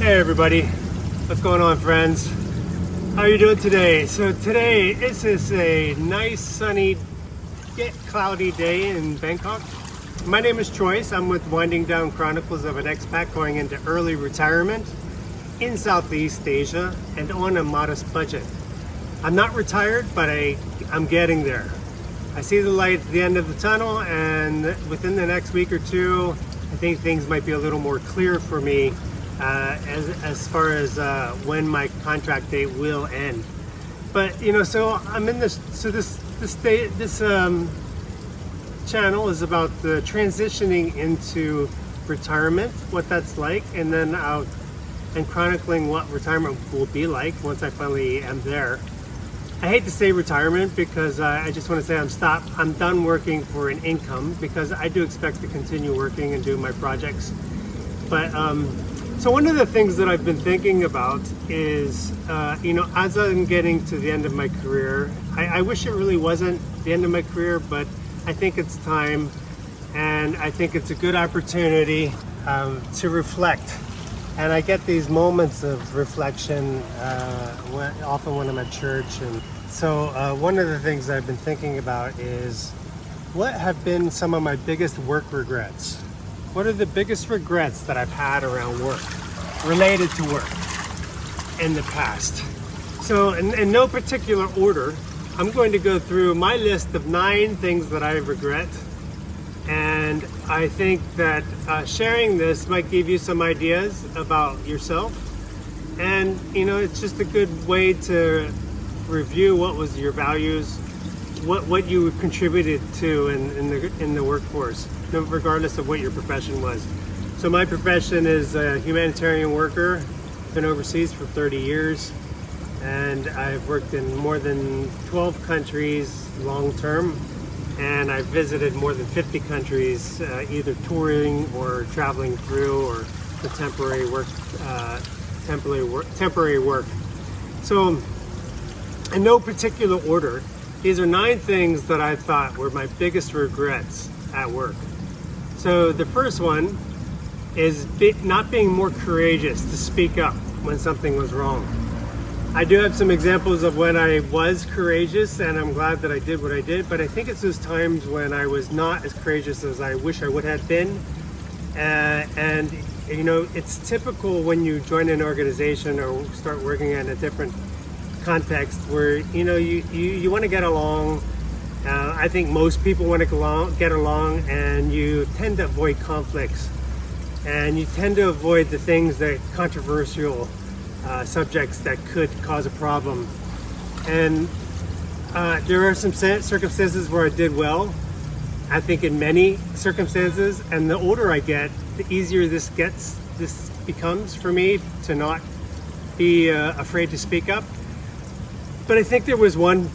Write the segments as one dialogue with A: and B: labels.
A: Hey everybody, what's going on, friends? How are you doing today? So today, this is a nice sunny yet cloudy day in Bangkok. My name is Choice. I'm with Winding Down Chronicles of an Expat going into early retirement in Southeast Asia and on a modest budget. I'm not retired, but I'm getting there. I see the light at the end of the tunnel, and within the next week or two, I think things might be a little more clear for me as far as when my contract date will end. But you know, so I'm in this. So this channel is about the transitioning into retirement, what that's like, and then and chronicling what retirement will be like once I finally am there. I hate to say retirement because I just want to say I'm done working for an income, because I do expect to continue working and do my projects. But so one of the things that I've been thinking about is, you know, as I'm getting to the end of my career, I wish it really wasn't the end of my career, but I think it's time, and I think it's a good opportunity to reflect. And I get these moments of reflection often when I'm at church. And so one of the things I've been thinking about is, what have been some of my biggest work regrets? What are the biggest regrets that I've had around work, related to work in the past? So in no particular order, I'm going to go through my list of 9 things that I regret. And I think that sharing this might give you some ideas about yourself. And, you know, it's just a good way to review what was your values, what you contributed to in the workforce, regardless of what your profession was. So my profession is a humanitarian worker. Been overseas for 30 years. And I've worked in more than 12 countries long term. And I've visited more than 50 countries, either touring or traveling through, or for temporary work. So, in no particular order, these are 9 things that I thought were my biggest regrets at work. So the first one is not being more courageous to speak up when something was wrong. I do have some examples of when I was courageous, and I'm glad that I did what I did, but I think it's those times when I was not as courageous as I wish I would have been. And you know, it's typical when you join an organization or start working in a different context where, you know, you want to get along. I think most people want to get along, and you tend to avoid conflicts, and you tend to avoid the things that controversial subjects that could cause a problem. And there are some circumstances where I did well, I think, in many circumstances, and the older I get, the easier this becomes for me to not be afraid to speak up. But I think there was one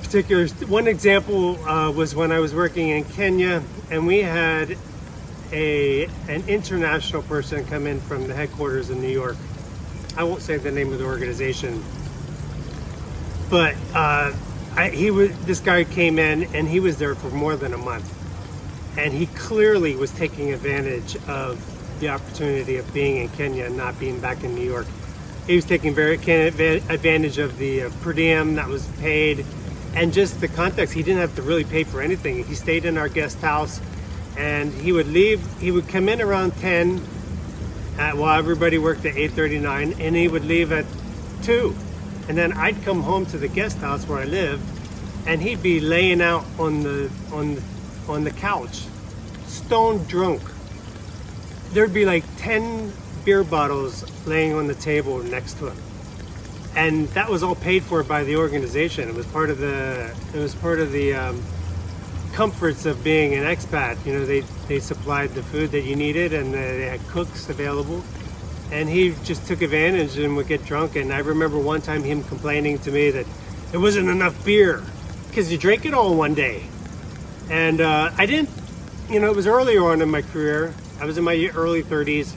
A: example was when I was working in Kenya, and we had an international person come in from the headquarters in New York. I won't say the name of the organization, but this guy came in, and he was there for more than a month, and he clearly was taking advantage of the opportunity of being in Kenya and not being back in New York. He was taking advantage of the per diem that was paid, and just the context. He didn't have to really pay for anything. He stayed in our guest house, and he would leave. He would come in around 10. While everybody worked at 8:39, and he would leave at 2. And then I'd come home to the guest house where I lived, and he'd be laying out on the couch, stone drunk. There'd be like 10 beer bottles laying on the table next to him. And that was all paid for by the organization. It was part of the comforts of being an expat. You know, they supplied the food that you needed, and they had cooks available, and he just took advantage and would get drunk. And I remember one time him complaining to me that there wasn't enough beer because you drank it all one day. And I didn't, you know, it was earlier on in my career. I was in my early 30s,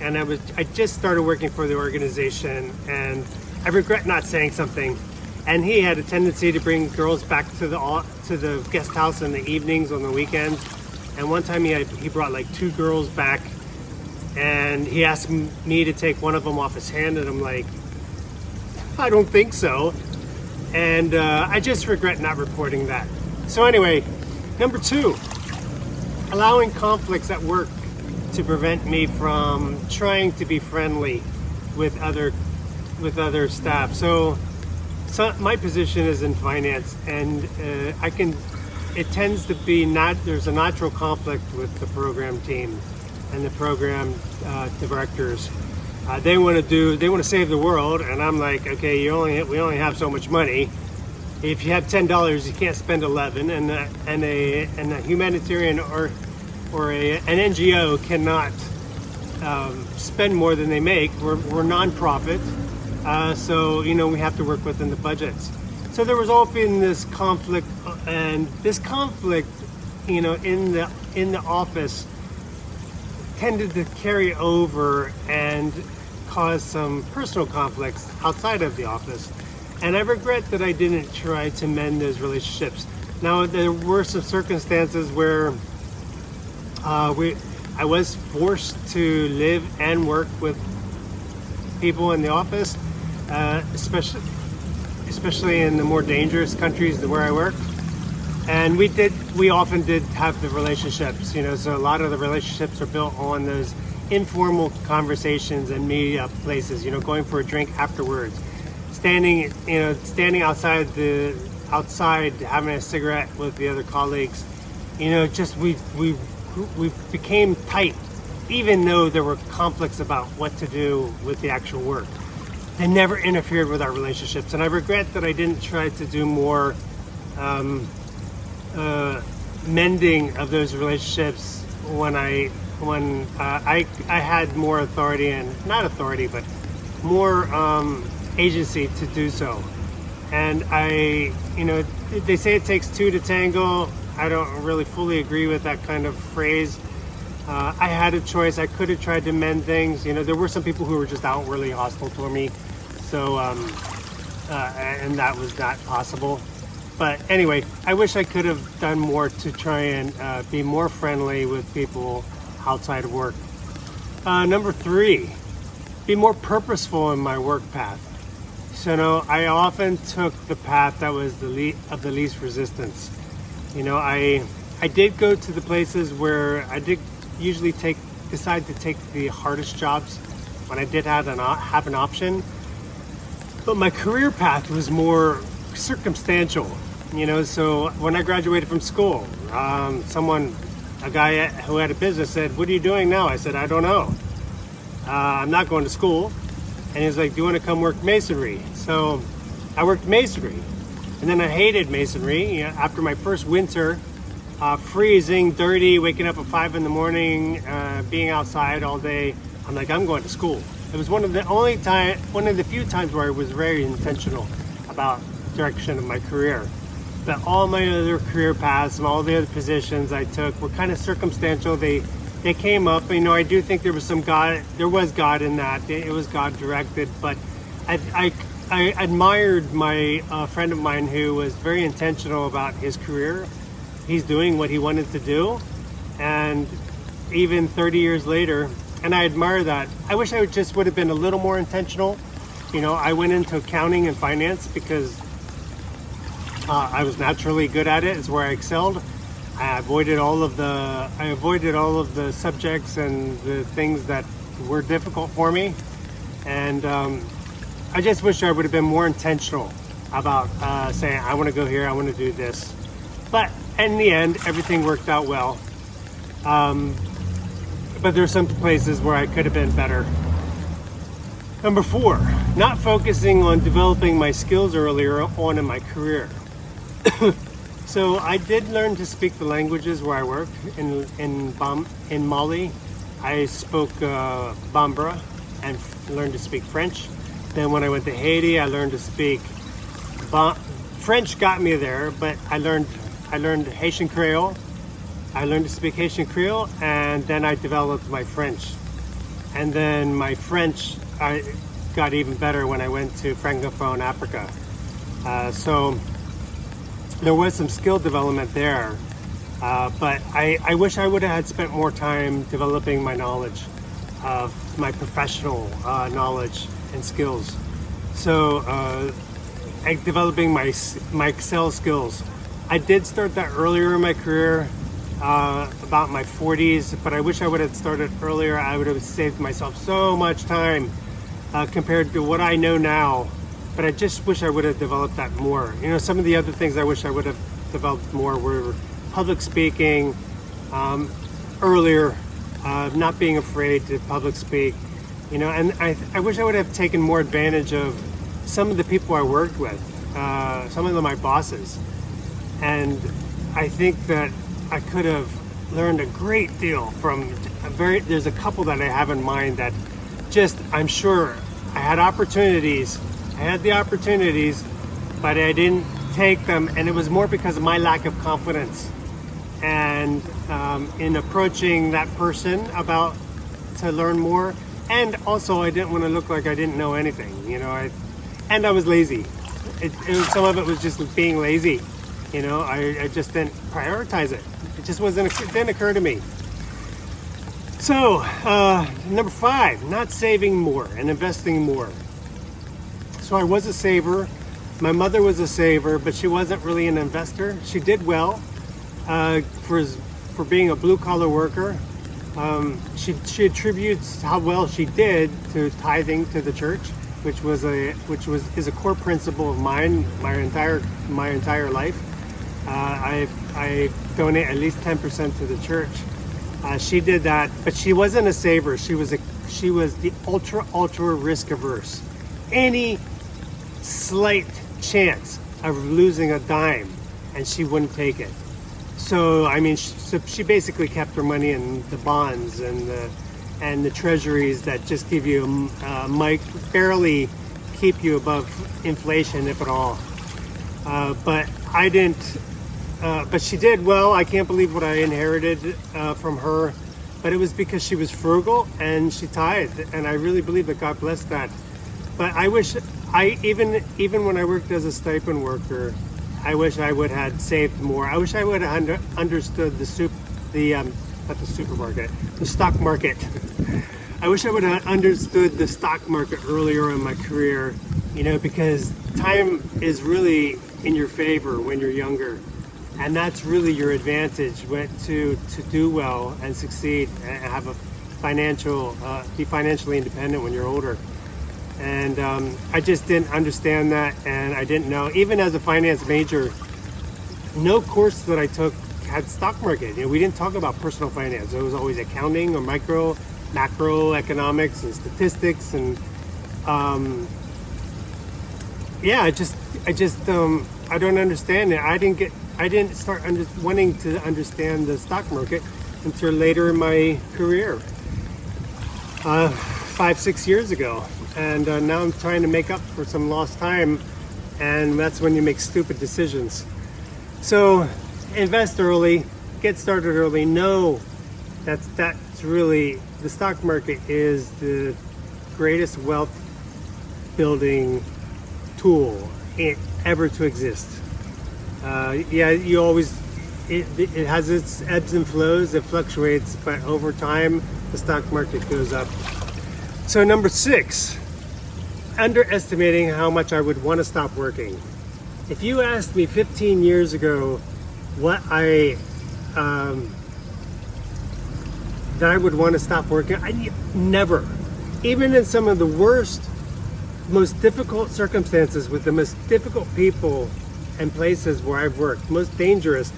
A: and I just started working for the organization, and I regret not saying something. And he had a tendency to bring girls back to the guest house in the evenings, on the weekends. And one time he brought like 2 girls back and he asked me to take one of them off his hand, and I'm like, I don't think so. And I just regret not reporting that. So anyway, number 2, allowing conflicts at work to prevent me from trying to be friendly with other staff. So my position is in finance, and it tends to be there's a natural conflict with the program team and the program directors. They want to save the world, and I'm like, okay, we only have so much money. If you have $10, you can't spend 11, and a humanitarian or an NGO cannot spend more than they make. We're nonprofit, so we have to work within the budgets. So there was often this conflict, and this conflict, in the office, tended to carry over and cause some personal conflicts outside of the office. And I regret that I didn't try to mend those relationships. Now, there were some circumstances where I was forced to live and work with people in the office, especially in the more dangerous countries where I worked. And we often did have the relationships, so a lot of the relationships are built on those informal conversations and meet up places, going for a drink afterwards, standing outside having a cigarette with the other colleagues. We became tight, even though there were conflicts about what to do with the actual work. They never interfered with our relationships, and I regret that I didn't try to do more mending of those relationships when I had more authority, and not authority, but more agency to do so. And they say it takes 2 to tango. I don't really fully agree with that kind of phrase. I had a choice. I could have tried to mend things. There were some people who were just outwardly hostile toward me. So, and that was not possible. But anyway, I wish I could have done more to try and be more friendly with people outside of work. Number 3, be more purposeful in my work path. So, I often took the path that was the least resistance. I did go to the places where I did usually decide to take the hardest jobs when I did have an option. But my career path was more circumstantial, so when I graduated from school, a guy who had a business said, "What are you doing now?" I said, "I don't know. I'm not going to school." And he was like, "Do you want to come work masonry?" So I worked masonry, and then I hated masonry. After my first winter, freezing, dirty, waking up at 5 a.m, being outside all day, I'm like, I'm going to school. It was one of the few times where I was very intentional about the direction of my career. But all my other career paths and all the other positions I took were kind of circumstantial. They came up. I do think there was God in that. It was God directed. But I admired my friend of mine who was very intentional about his career. He's doing what he wanted to do, and even 30 years later. And I admire that. I wish I would have been a little more intentional. I went into accounting and finance because I was naturally good at it. It's where I excelled. I avoided all of the subjects and the things that were difficult for me. And I just wish I would have been more intentional about saying, I want to go here, I want to do this. But in the end, everything worked out well. But there's some places where I could have been better. Number 4, not focusing on developing my skills earlier on in my career. So I did learn to speak the languages where I worked. In Mali, I spoke Bambara and learned to speak French. Then when I went to Haiti, I learned to speak French. Got me there, but I learned Haitian Creole. I learned to speak Haitian Creole, and then I developed my French. And then my French, I got even better when I went to Francophone Africa. So there was some skill development there, but I wish I would have had spent more time developing my knowledge. of my professional knowledge and skills. So developing my Excel skills. I did start that earlier in my career, about my 40s, but I wish I would have started earlier. I would have saved myself so much time compared to what I know now. But I just wish I would have developed that more. You know, some of the other things I wish I would have developed more were public speaking, earlier, not being afraid to public speak, you know, and I wish I would have taken more advantage of some of the people I worked with, some of my bosses. And I think that I could have learned a great deal from there's a couple that I have in mind that just, I'm sure I had the opportunities, but I didn't take them. And it was more because of my lack of confidence. And in approaching that person to learn more, and also I didn't want to look like I didn't know anything, you know. I was lazy. Some of it was just being lazy, you know. I just didn't prioritize it. It just didn't occur to me. So number 5, not saving more and investing more. So I was a saver. My mother was a saver, but she wasn't really an investor. She did well. For being a blue-collar worker. She attributes how well she did to tithing to the church, which is a core principle of mine my entire life. I donate at least 10% to the church. She did that, but she wasn't a saver. She was the ultra risk averse. Any slight chance of losing a dime, and she wouldn't take it. So I mean, she basically kept her money in the bonds and the treasuries that just give you might barely keep you above inflation, if at all. But I didn't. But she did well. I can't believe what I inherited from her. But it was because she was frugal and she tithed, and I really believe that God blessed that. But I wish even when I worked as a stipend worker, I wish I would have saved more. I wish I would have understood the stock market. I wish I would have understood the stock market earlier in my career, you know, because time is really in your favor when you're younger. And that's really your advantage to do well and succeed and have be financially independent when you're older. And I just didn't understand that, and I didn't know. Even as a finance major, no course that I took had stock market. You know, we didn't talk about personal finance. It was always accounting or macroeconomics and statistics, and I don't understand it. I didn't start wanting to understand the stock market until later in my career, 5-6 years ago. And now I'm trying to make up for some lost time, and that's when you make stupid decisions. So invest early, get started early. Know that's really, the stock market is the greatest wealth building tool ever to exist. It has its ebbs and flows, it fluctuates, but over time the stock market goes up. So number 6, underestimating how much I would want to stop working. If you asked me 15 years ago what that I would want to stop working, I never, even in some of the worst, most difficult circumstances with the most difficult people and places where I've worked, most dangerous,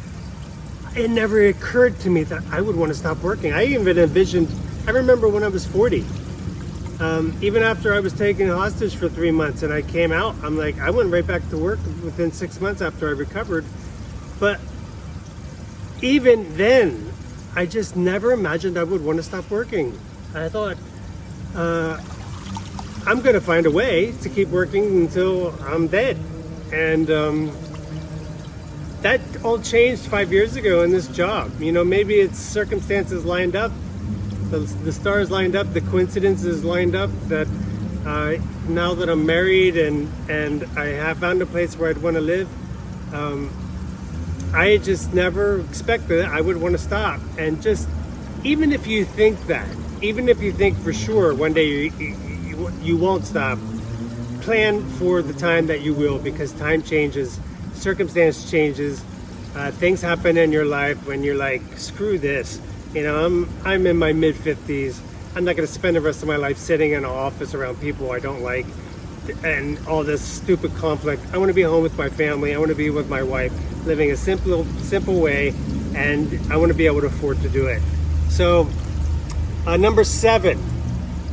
A: it never occurred to me that I would want to stop working. I remember when I was 40, even after I was taken hostage for 3 months and I came out, I'm like, I went right back to work within 6 months after I recovered. But even then, I just never imagined I would want to stop working. I thought, I'm going to find a way to keep working until I'm dead. And that all changed 5 years ago in this job. You know, maybe it's circumstances lined up, the stars lined up, the coincidences lined up, that now that I'm married and I have found a place where I'd want to live, I just never expected I would want to stop. And just, even if you think that, even if you think for sure one day you won't stop, plan for the time that you will, because time changes, circumstance changes, things happen in your life when you're like, screw this. You know, I'm in my mid 50s. I'm not going to spend the rest of my life sitting in an office around people I don't like and all this stupid conflict. I want to be home with my family. I want to be with my wife, living a simple way, and I want to be able to afford to do it. So, number 7,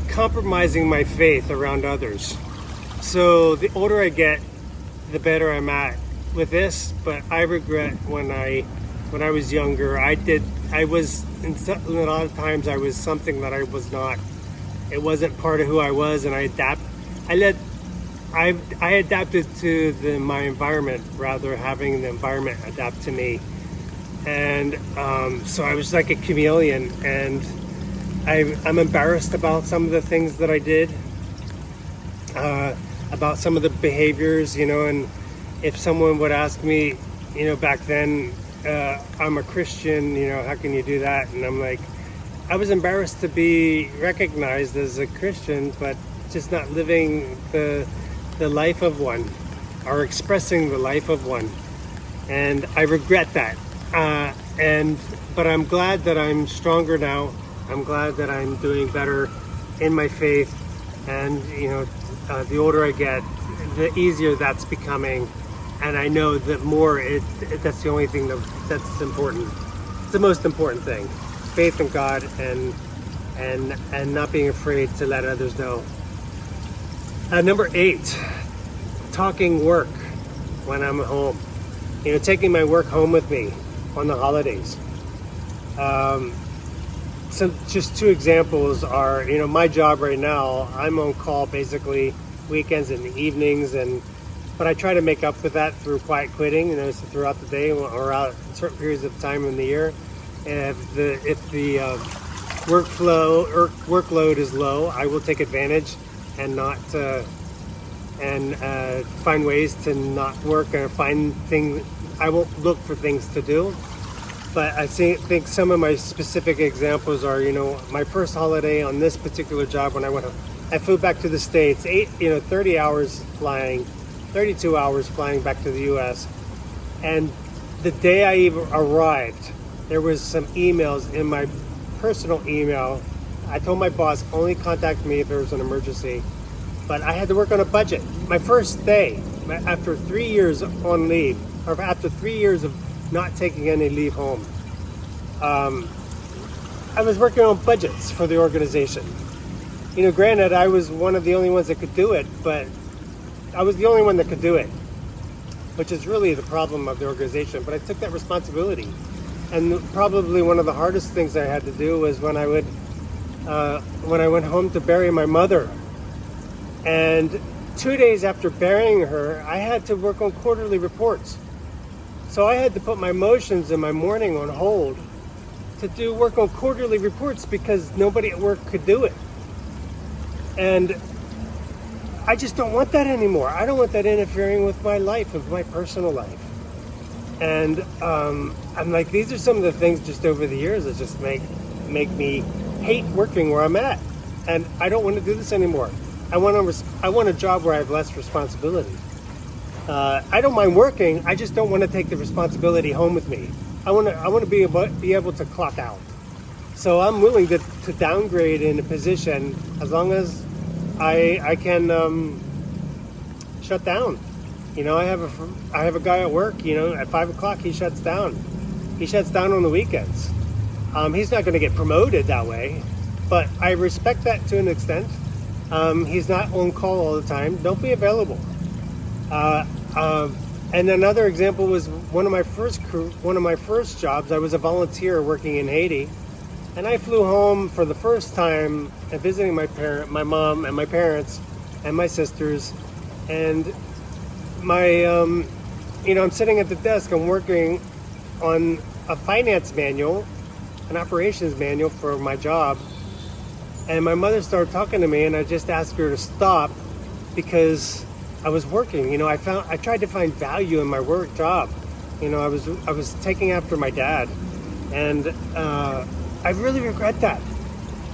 A: compromising my faith around others. So the older I get, the better I'm at with this. But I regret when I was younger, a lot of times I was something that I was not. It wasn't part of who I was, and I adapted to my environment rather having the environment adapt to me. And so I was like a chameleon, and I'm embarrassed about some of the things that I did, about some of the behaviors, you know. And if someone would ask me, you know, back then, I'm a Christian, you know, how can you do that? And I'm like, I was embarrassed to be recognized as a Christian, but just not living the life of one, or expressing the life of one. And I regret that. But I'm glad that I'm stronger now. I'm glad that I'm doing better in my faith. And, you know, the older I get, the easier that's becoming. And I know that that's the only thing that's important. It's the most important thing. Faith in God and not being afraid to let others know. Number 8, talking work when I'm home. You know, taking my work home with me on the holidays. So just 2 examples are, you know, my job right now, I'm on call basically weekends and evenings, but I try to make up with that through quiet quitting, you know, so throughout the day or out certain periods of time in the year. And if the workflow or workload is low, I will take advantage and not find ways to not work or find things. I won't look for things to do. But I think some of my specific examples are, you know, my first holiday on this particular job when I flew back to the States, 30 hours flying, 32 hours flying back to the U.S. And the day I even arrived, there was some emails in my personal email. I told my boss, only contact me if there was an emergency. But I had to work on a budget. My first day, after 3 years on leave, or after 3 years of not taking any leave home, I was working on budgets for the organization. You know, granted, I was one of the only ones that could do it, but I was the only one that could do it, which is really the problem of the organization. But I took that responsibility. And probably one of the hardest things I had to do was when I went home to bury my mother. And 2 days after burying her, I had to work on quarterly reports. So I had to put my emotions and my mourning on hold to work on quarterly reports because nobody at work could do it. And I just don't want that anymore. I don't want that interfering with my life, with my personal life. And I'm like, these are some of the things just over the years that just make me hate working where I'm at. And I don't want to do this anymore. I want a job where I have less responsibility. I don't mind working. I just don't want to take the responsibility home with me. I want to be able to clock out. So I'm willing to downgrade in a position as long as I can shut down. You know, I have a guy at work. You know, at 5 o'clock he shuts down. He shuts down on the weekends. He's not going to get promoted that way, but I respect that to an extent. He's not on call all the time. Don't be available. And another example was one of my first jobs. I was a volunteer working in Haiti, and I flew home for the first time and visiting my mom and my parents and my sisters. And I'm sitting at the desk. I'm working on a finance manual, an operations manual for my job. And my mother started talking to me, and I just asked her to stop because I was working. You know, I tried to find value in my work job. You know, I was taking after my dad, and I really regret that.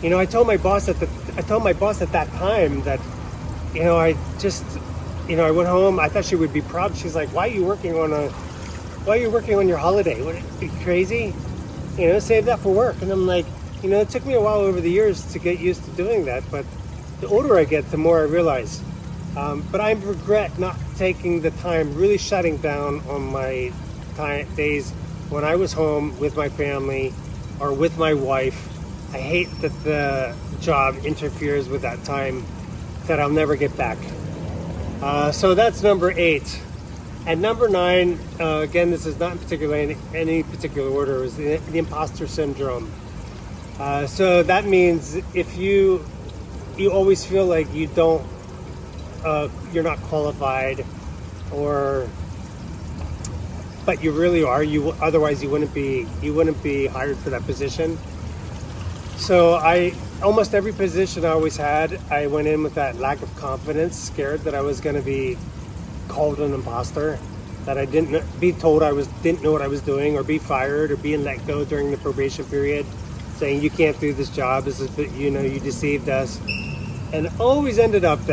A: I told my boss at that time that, I just, I went home. I thought she would be proud. She's like, why are you working on your holiday? What, are you crazy? Save that for work. And I'm like, it took me a while over the years to get used to doing that, but the older I get, the more I realize. But I regret not taking the time, really shutting down on my days when I was home with my family or with my wife. I hate that the job interferes with that time that I'll never get back. So that's number 8. And number 9, again, this is not in any particular order, is the imposter syndrome. So that means if you always feel like you're not qualified, but you really are. Otherwise you wouldn't be hired for that position. So almost every position I always had, I went in with that lack of confidence, scared that I was going to be called an imposter, that I didn't be told didn't know what I was doing, or be fired, or being let go during the probation period, saying you can't do this job. This is, you deceived us. And always ended up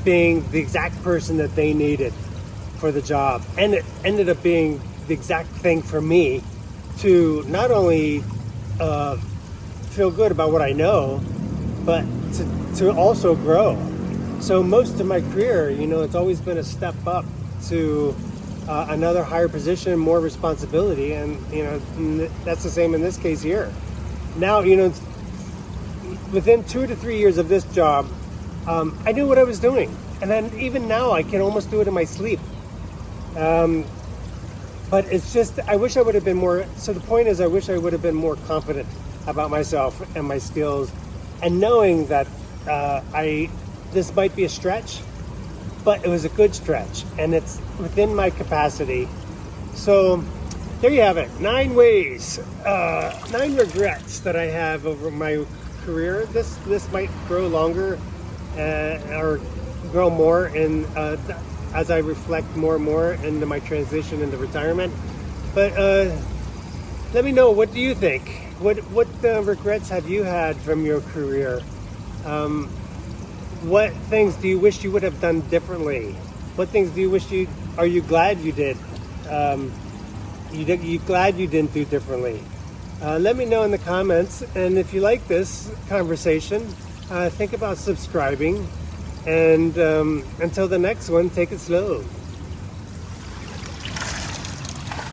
A: being the exact person that they needed for the job. And it ended up being the exact thing for me to not only feel good about what I know, but to also grow. So most of my career, it's always been a step up to another higher position, more responsibility. And, that's the same in this case here. Now, within 2 to 3 years of this job, I knew what I was doing. And then even now, I can almost do it in my sleep. But it's just, I wish I would have been more, so the point is, I wish I would have been more confident about myself and my skills, and knowing that this might be a stretch, but it was a good stretch, and it's within my capacity. So there you have it. 9 ways, 9 regrets that I have over my career. This might grow longer or grow more as I reflect more and more into my transition into retirement. But let me know, what do you think? What regrets have you had from your career? What things do you wish you would have done differently? What things do you wish are you glad you did? You glad you didn't do differently? Let me know in the comments. And if you like this conversation, think about subscribing. And until the next one, take it slow.